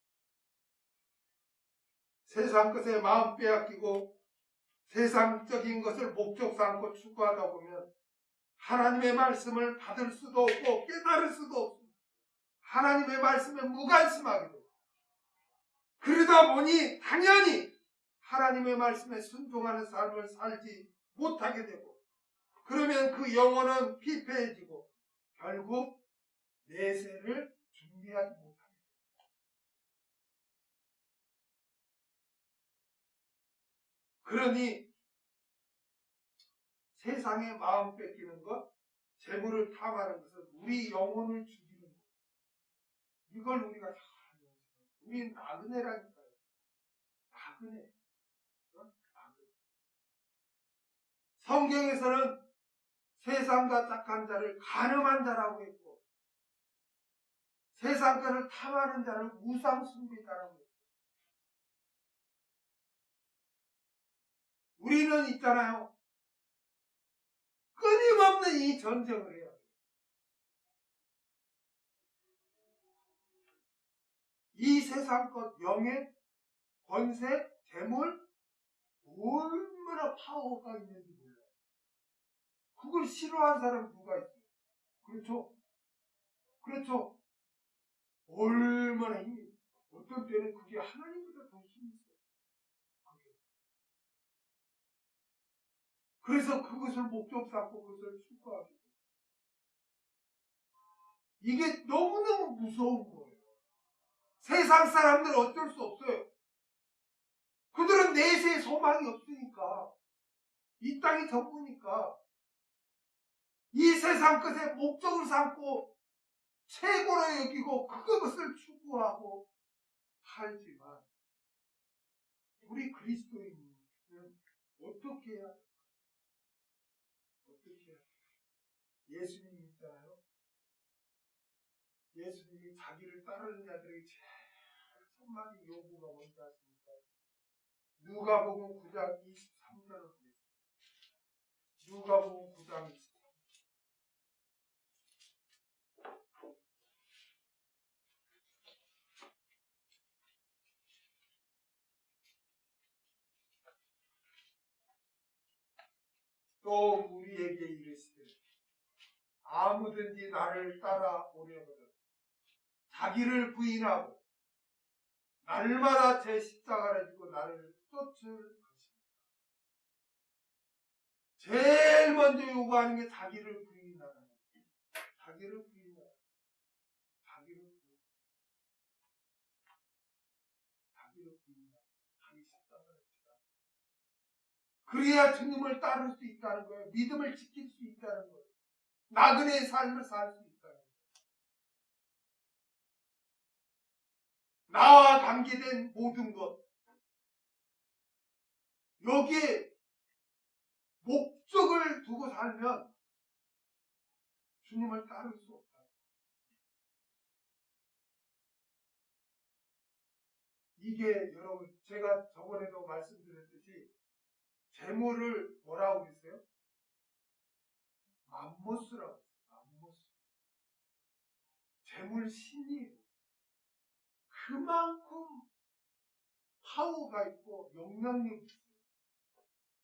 세상 것에 마음 빼앗기고 세상적인 것을 목적 삼고 추구하다 보면 하나님의 말씀을 받을 수도 없고 깨달을 수도 없습니다. 하나님의 말씀에 무관심하게 되고 그러다 보니 당연히 하나님의 말씀에 순종하는 삶을 살지 못하게 되고 그러면 그 영혼은 피폐해지고 결국 내세를 준비하지 못합니다. 그러니 세상에 마음 뺏기는 것, 재물을 탐하는 것은 우리 영혼을 죽이는 것. 이걸 우리가 잘 알아야 돼요. 우리는 나그네라니까요. 나그네. 나그네. 성경에서는 세상과 착한 자를 간음한 자라고 했고 세상 것을 탐하는 자를 우상숭배자라고 했고 우리는 있잖아요. 끊임없는 이 전쟁을 해요. 이 세상 것, 명예, 권세, 재물, 얼마나 파워가 있는지 몰라요. 그걸 싫어하는 사람 누가 있어요? 그렇죠? 그렇죠? 얼마나 힘이, 어떤 때는 그게 하나님보다 더 힘이 있어요. 그래서 그것을 목적 삼고 그것을 추구하게 돼요. 이게 너무너무 무서운 거예요. 세상 사람들은 어쩔 수 없어요. 그들은 내세에 소망이 없으니까. 이 땅이 전부니까. 이 세상 것에 목적을 삼고 최고로 여기고 그것을 추구하고 살지만 우리 그리스도인은 어떻게 해야 할까? 어떻게 해야 할까? 예수님 있잖아요. 예수님이 자기를 따르는 자들에게 제일 첫마디 요구가 뭔지 아십니까? 누가복음 9장 23절을 보겠습니다. 누가복음 9장 23절. 또 우리에게 이르시되 아무든지 나를 따라오려거든 자기를 부인하고 날마다 제 십자가를 지고 나를 쫓을 것입니다. 제일 먼저 요구하는 게 자기를 부인하는 거예요. 자기를 부인하는 거예요. 자기를 부인하는 거예요. 자기를 부인하는 거예요. 자기 십자가를 지고 그래야 주님을 따를 수 있다는 거예요. 믿음을 지킬 수 있다는 거예요. 나그네의 삶을 살 수 있다는 거예요. 나와 관계된 모든 것 여기에 목적을 두고 살면 주님을 따를 수 없다. 이게 여러분 제가 저번에도 말씀드렸듯이 재물을 뭐라고 그랬어요? 맘모스라고 했어요. 맘모스. 재물 신이에요. 그만큼 파워가 있고 영향력이 있어요.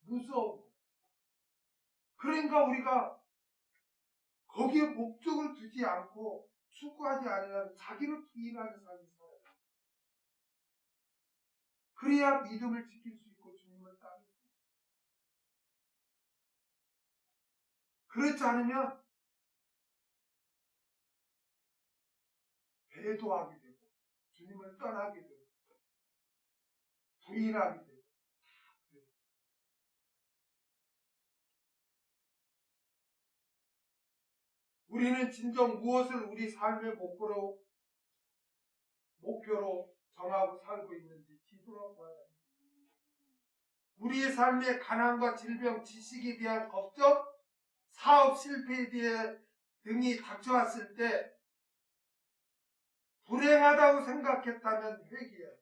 무서워. 그러니까 우리가 거기에 목적을 두지 않고 추구하지 않으면 자기를 부인하는 삶이 살아요. 그래야 믿음을 지킬 수 있고 주님을 따를 수 있어요. 그렇지 않으면 배도하게 되고 주님을 떠나게 되고 부인하게 되고 우리는 진정 무엇을 우리 삶의 목표로 정하고 살고 있는지 뒤돌아봐야 합니다. 우리의 삶에 가난과 질병, 지식에 대한 걱정, 사업 실패에 대해 등이 닥쳐왔을 때 불행하다고 생각했다면 회개해야 돼.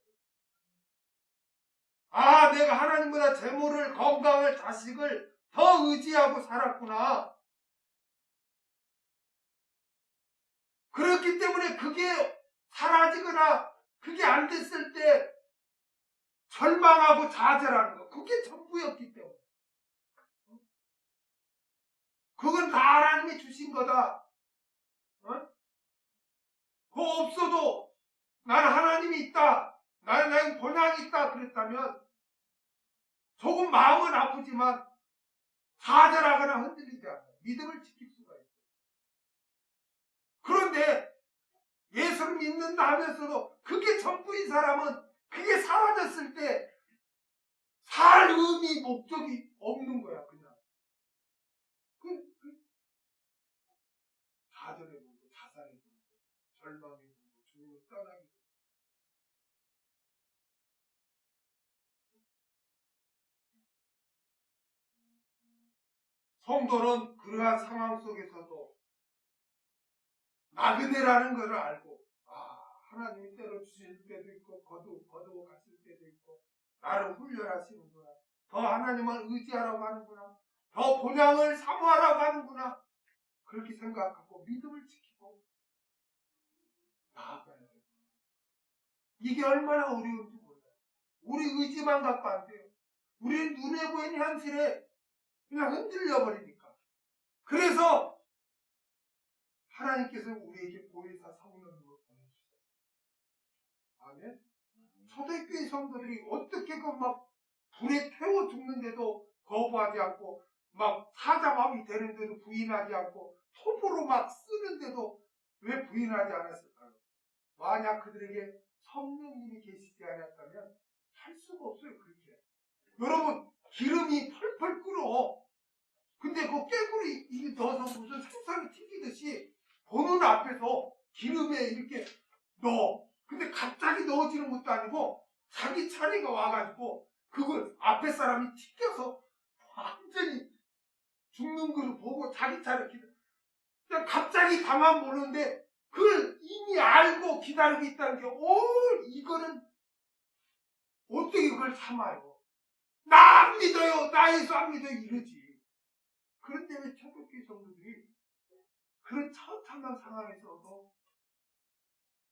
아, 내가 하나님보다 재물을, 건강을, 자식을 더 의지하고 살았구나. 그렇기 때문에 그게 사라지거나 그게 안 됐을 때 절망하고 좌절하는 거. 그게 전부였기 때문에. 그건 다 하나님이 주신 거다. 그거 없어도 나는 하나님이 있다. 나는 본향이 있다. 그랬다면 조금 마음은 아프지만 좌절하거나 흔들리지 않아요. 믿음을 지킬 수가 있어요. 그런데 예수를 믿는다 하면서도 그게 전부인 사람은 그게 사라졌을 때 살 의미, 목적이 없는 거야, 그냥. 좌절해보고, 자살해보고, 절망해보고, 주님을 떠나기도. 성도는 그러한 상황 속에서도 나그네라는 것을 알고, 하나님이 때려주실 때도 있고, 거두고 갔을 때도 있고, 나를 훈련하시는구나. 더 하나님을 의지하라고 하는구나. 더 본향을 사모하라고 하는구나. 그렇게 생각하고 믿음을 지키고 나아가야 돼요. 이게 얼마나 어려운지 몰라요. 우리 의지만 갖고 안 돼요. 우리 눈에 보이는 현실에 그냥 흔들려 버리니까. 그래서 하나님께서 우리에게 보혜사 성령님을 보내주셨어요. 아멘. 초대교회 성도들이 어떻게 막 불에 태워 죽는데도 거부하지 않고, 막 사자마음이 되는데도 부인하지 않고, 톱으로 막 쓰는데도 왜 부인하지 않았을까요? 만약 그들에게 성령님이 계시지 않았다면 할 수가 없어요. 그렇게. 여러분, 기름이 펄펄 끓어. 근데 그 깨구리 이게 넣어서 무슨 생선이 튀기듯이 보는 앞에서 기름에 이렇게 넣어. 근데 갑자기 넣어지는 것도 아니고 자기 차례가 와가지고 그걸 앞에 사람이 튀겨서 완전히 죽는 걸 보고 자기 차례 기다려. 그냥 갑자기 가만 보는데 그걸 이미 알고 기다리고 있다는 게, 이거는 어떻게 그걸 참아요? 나 안 믿어요. 나 예수 안 믿어요. 이러지. 그런데 왜 초대교회 성도들이 그런 처참한 상황에서도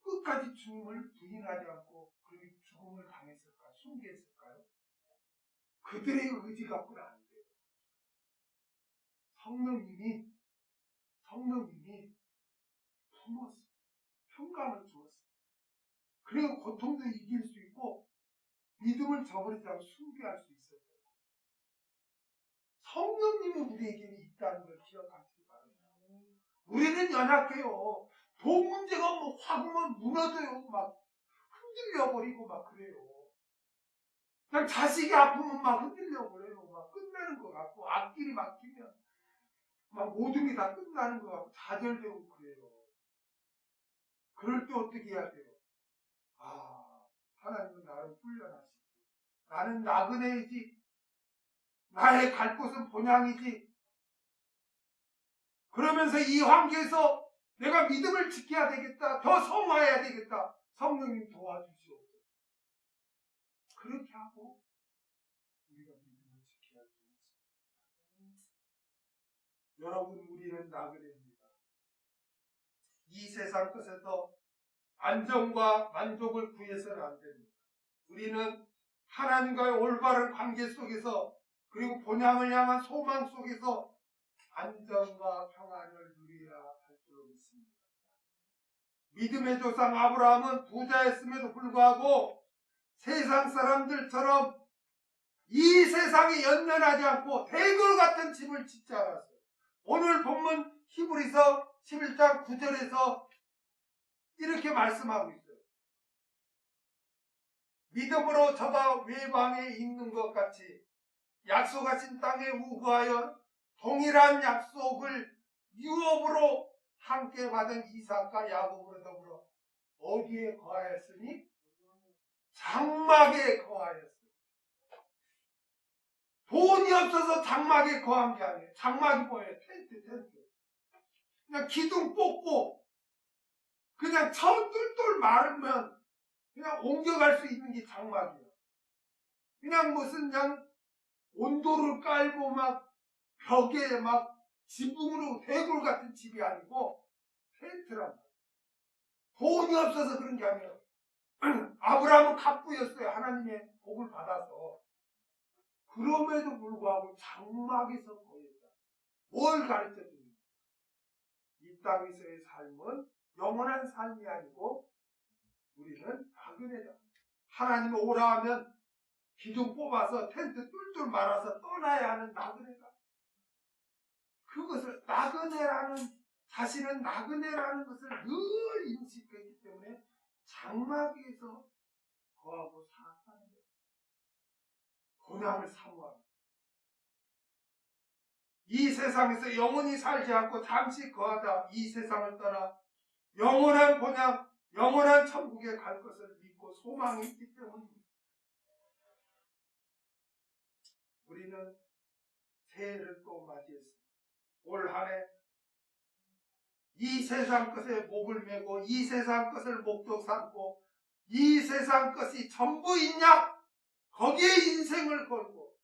끝까지 주님을 부인하지 않고 그렇게 죽음을 당했을까? 숨겼을까요? 그들의 의지 갖고는 안 돼요. 성령님이 품었어. 평강을 주었어. 그리고 고통도 이길 수 있고 믿음을 저버리지 않고 순교할 수 있어요. 성령님이 우리에게는 있다는 걸 기억하시기 바랍니다. 우리는 연약해요. 돈 문제가 확 오면 무너져요. 막 흔들려버리고 막 그래요. 그냥 자식이 아프면 막 흔들려버려요. 막 끝나는 것 같고, 앞길이 막히면 막 모든 게 다 끝나는 것 같고, 좌절되고 그래요. 그럴 때 어떻게 해야 돼요? 하나님은 나를 훈련하시고, 나는 나그네이지, 나의 갈 곳은 본향이지. 그러면서 이 환경에서 내가 믿음을 지켜야 되겠다. 더 성화해야 되겠다. 성령님 도와주시옵소서. 그렇게 하고 우리가 믿음을 지켜야 되겠습니다. 여러분, 우리는 나그네입니다. 이 세상 끝에서 안정과 만족을 구해서는 안 됩니다. 우리는 하나님과의 올바른 관계 속에서, 그리고 본향을 향한 소망 속에서 안정과 평안을 누려야 할 줄로 믿습니다. 믿음의 조상 아브라함은 부자였음에도 불구하고 세상 사람들처럼 이 세상에 연연하지 않고 대궐 같은 집을 짓지 않았어요. 오늘 본문 히브리서 11장 9절에서 이렇게 말씀하고 있어요. 믿음으로 저가 외방에 있는 것 같이 약속하신 땅에 우거하여 동일한 약속을 유업으로 함께 받은 이삭과 야곱으로 더불어 어디에 거하였으니? 장막에 거하였어요. 돈이 없어서 장막에 거한 게 아니에요. 장막이 뭐예요? 텐트. 그냥 기둥 뽑고 그냥 처 뚫뚫 마르면 그냥 옮겨갈 수 있는 게 장막이에요. 그냥 무슨 그냥 온도를 깔고 막 벽에 막 지붕으로 대굴 같은 집이 아니고 텐트란 말이에요. 돈이 없어서 그런 게 아니에요. 아브라함은 갑부였어요. 하나님의 복을 받아서. 그럼에도 불구하고 장막에서 거했다. 뭘 가르쳐줍니까? 이 땅에서의 삶은 영원한 삶이 아니고 우리는 나그네다. 하나님이 오라 하면 기둥 뽑아서 텐트 뚫뚫 말아서 떠나야 하는 나그네다. 그것을 자신은 나그네라는 것을 늘 인식했기 때문에 장막에서 거하고 살았다는 거예요. 고난을 사모합니다. 이 세상에서 영원히 살지 않고 잠시 거하다 이 세상을 떠나 영원한 본향, 영원한 천국에 갈 것을 믿고 소망이 있기 때문입니다. 우리는 새해를 또 맞이했습니다. 올 한 해 이 세상 것에 목을 메고 이 세상 것을 목적 삼고 이 세상 것이 전부이냐? 거기에 인생을 걸고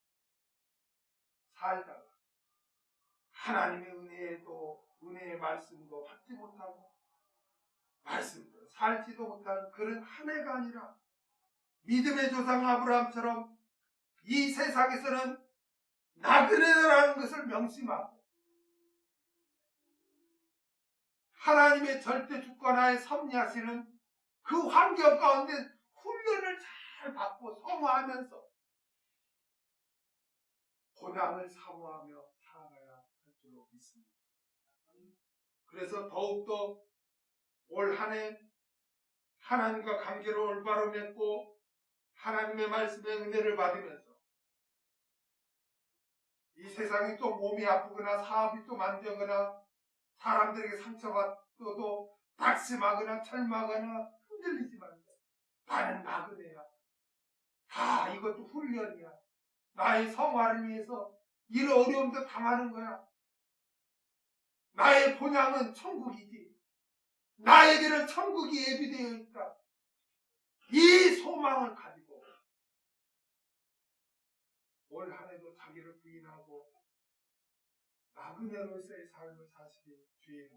살다가 하나님의 은혜의 말씀도 받지 못하고 말씀도 살지도 못하는 그런 한 해가 아니라 믿음의 조상 아브라함처럼 이 세상에서는 나그네라는 것을 명심하고 하나님의 절대 주권하에 섭리하시는 그 환경 가운데 훈련을 잘 받고 성화하면서 고난을 사모하며 살아가야 할 줄로 믿습니다. 그래서 더욱더 올 한 해 하나님과 관계를 올바로 맺고 하나님의 말씀의 은혜를 받으면서 이 세상이 또 몸이 아프거나 사업이 또 안 되거나 사람들에게 상처받고도 낙심하거나 철망하거나 흔들리지 말고 나는 나그네야. 다 이것도 훈련이야. 나의 성화를 위해서 이런 어려움도 당하는 거야. 나의 본향은 천국이지. 나에게는 천국이 예비되어 있다. 이 소망을 가지고 올 한 해도 자기를 부인하고 나그네로서의 삶을 사시길 주의